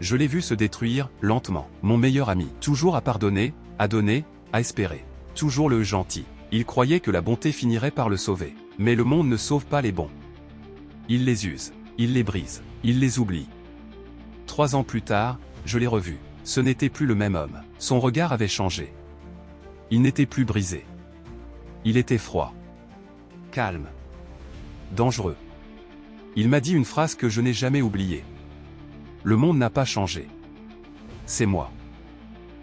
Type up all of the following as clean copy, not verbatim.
Je l'ai vu se détruire, lentement. Mon meilleur ami, toujours à pardonner, à donner, à espérer. Toujours le gentil. Il croyait que la bonté finirait par le sauver. Mais le monde ne sauve pas les bons. Il les use, il les brise, il les oublie. 3 ans plus tard, je l'ai revu. Ce n'était plus le même homme. Son regard avait changé. Il n'était plus brisé. Il était froid. Calme. Dangereux. Il m'a dit une phrase que je n'ai jamais oubliée. Le monde n'a pas changé. C'est moi.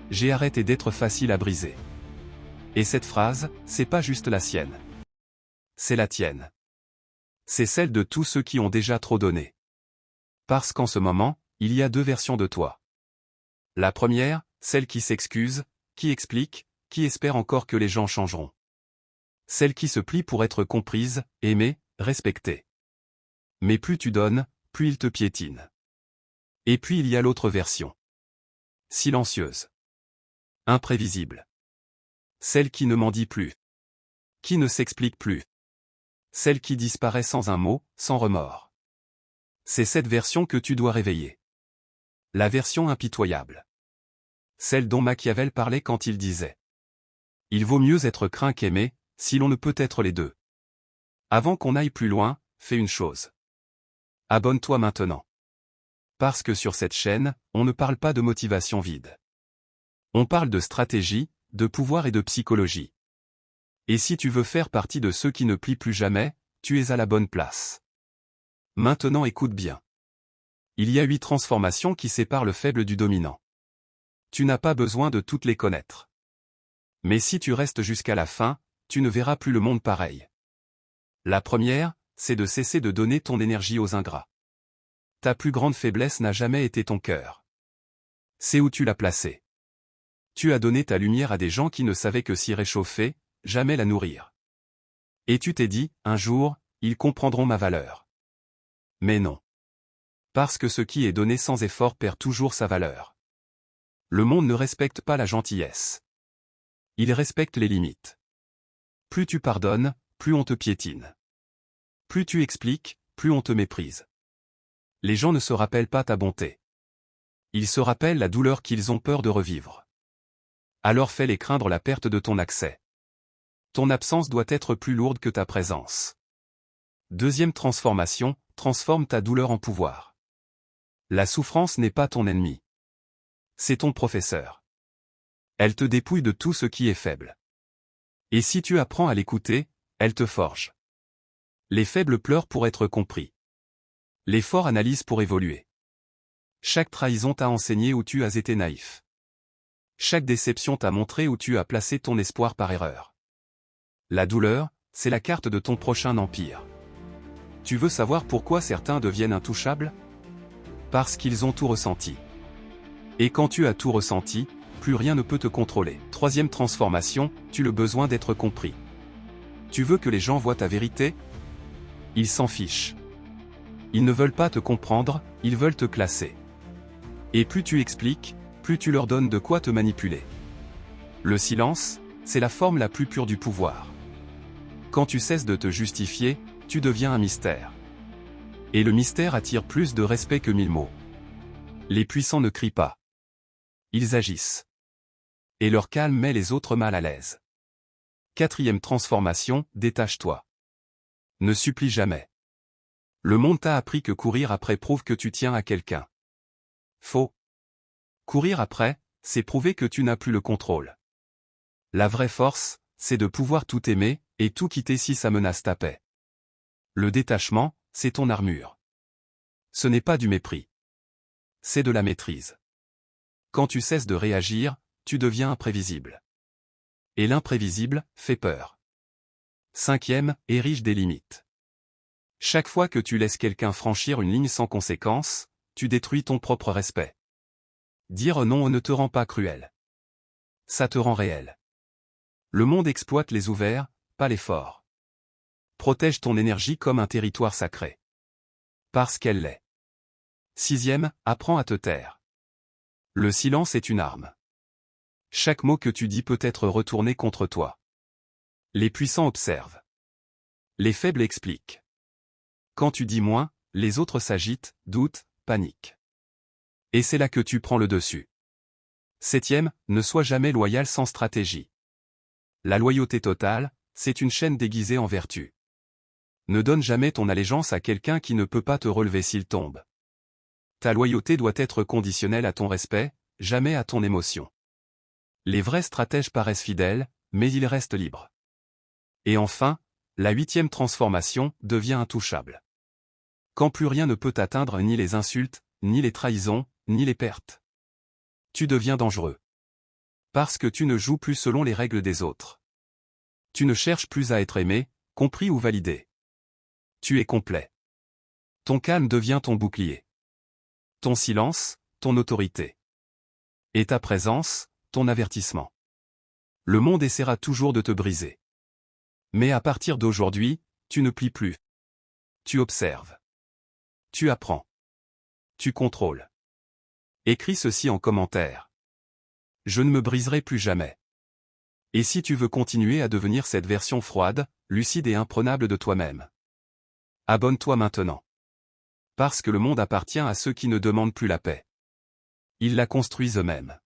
J'ai arrêté d'être facile à briser. Et cette phrase, c'est pas juste la sienne. C'est la tienne. C'est celle de tous ceux qui ont déjà trop donné. Parce qu'en ce moment, il y a 2 versions de toi. La première, celle qui s'excuse, qui explique, qui espère encore que les gens changeront. Celle qui se plie pour être comprise, aimée, respectée. Mais plus tu donnes, plus il te piétine. Et puis il y a l'autre version. Silencieuse. Imprévisible. Celle qui ne m'en dit plus. Qui ne s'explique plus. Celle qui disparaît sans un mot, sans remords. C'est cette version que tu dois réveiller. La version impitoyable. Celle dont Machiavel parlait quand il disait « Il vaut mieux être craint qu'aimé, si l'on ne peut être les deux. » Avant qu'on aille plus loin, fais une chose. Abonne-toi maintenant. Parce que sur cette chaîne, on ne parle pas de motivation vide. On parle de stratégie, de pouvoir et de psychologie. Et si tu veux faire partie de ceux qui ne plient plus jamais, tu es à la bonne place. Maintenant écoute bien. Il y a 8 transformations qui séparent le faible du dominant. Tu n'as pas besoin de toutes les connaître. Mais si tu restes jusqu'à la fin, tu ne verras plus le monde pareil. La première, c'est de cesser de donner ton énergie aux ingrats. Ta plus grande faiblesse n'a jamais été ton cœur. C'est où tu l'as placé. Tu as donné ta lumière à des gens qui ne savaient que s'y réchauffer, jamais la nourrir. Et tu t'es dit, un jour, ils comprendront ma valeur. Mais non. Parce que ce qui est donné sans effort perd toujours sa valeur. Le monde ne respecte pas la gentillesse. Il respecte les limites. Plus tu pardonnes, plus on te piétine. Plus tu expliques, plus on te méprise. Les gens ne se rappellent pas ta bonté. Ils se rappellent la douleur qu'ils ont peur de revivre. Alors fais-les craindre la perte de ton accès. Ton absence doit être plus lourde que ta présence. Deuxième transformation, transforme ta douleur en pouvoir. La souffrance n'est pas ton ennemi. C'est ton professeur. Elle te dépouille de tout ce qui est faible. Et si tu apprends à l'écouter, elle te forge. Les faibles pleurent pour être compris. Les forts analysent pour évoluer. Chaque trahison t'a enseigné où tu as été naïf. Chaque déception t'a montré où tu as placé ton espoir par erreur. La douleur, c'est la carte de ton prochain empire. Tu veux savoir pourquoi certains deviennent intouchables? Parce qu'ils ont tout ressenti. Et quand tu as tout ressenti, plus rien ne peut te contrôler. Troisième transformation, tu as le besoin d'être compris. Tu veux que les gens voient ta vérité? Ils s'en fichent. Ils ne veulent pas te comprendre, ils veulent te classer. Et plus tu expliques, plus tu leur donnes de quoi te manipuler. Le silence, c'est la forme la plus pure du pouvoir. Quand tu cesses de te justifier, tu deviens un mystère. Et le mystère attire plus de respect que 1000 mots. Les puissants ne crient pas. Ils agissent. Et leur calme met les autres mal à l'aise. Quatrième transformation, détache-toi. Ne supplie jamais. Le monde t'a appris que courir après prouve que tu tiens à quelqu'un. Faux. Courir après, c'est prouver que tu n'as plus le contrôle. La vraie force, c'est de pouvoir tout aimer, et tout quitter si ça menace ta paix. Le détachement, c'est ton armure. Ce n'est pas du mépris. C'est de la maîtrise. Quand tu cesses de réagir, tu deviens imprévisible. Et l'imprévisible fait peur. Cinquième, érige des limites. Chaque fois que tu laisses quelqu'un franchir une ligne sans conséquence, tu détruis ton propre respect. Dire non ne te rend pas cruel. Ça te rend réel. Le monde exploite les ouverts, pas les forts. Protège ton énergie comme un territoire sacré. Parce qu'elle l'est. Sixième, apprends à te taire. Le silence est une arme. Chaque mot que tu dis peut être retourné contre toi. Les puissants observent. Les faibles expliquent. Quand tu dis moins, les autres s'agitent, doutent, paniquent. Et c'est là que tu prends le dessus. 7e, ne sois jamais loyal sans stratégie. La loyauté totale, c'est une chaîne déguisée en vertu. Ne donne jamais ton allégeance à quelqu'un qui ne peut pas te relever s'il tombe. Ta loyauté doit être conditionnelle à ton respect, jamais à ton émotion. Les vrais stratèges paraissent fidèles, mais ils restent libres. Et enfin, la 8e transformation devient intouchable. Quand plus rien ne peut t'atteindre, ni les insultes, ni les trahisons, ni les pertes. Tu deviens dangereux. Parce que tu ne joues plus selon les règles des autres. Tu ne cherches plus à être aimé, compris ou validé. Tu es complet. Ton calme devient ton bouclier. Ton silence, ton autorité. Et ta présence, ton avertissement. Le monde essaiera toujours de te briser. Mais à partir d'aujourd'hui, tu ne plies plus. Tu observes. Tu apprends. Tu contrôles. Écris ceci en commentaire. Je ne me briserai plus jamais. Et si tu veux continuer à devenir cette version froide, lucide et imprenable de toi-même, abonne-toi maintenant. Parce que le monde appartient à ceux qui ne demandent plus la paix. Ils la construisent eux-mêmes.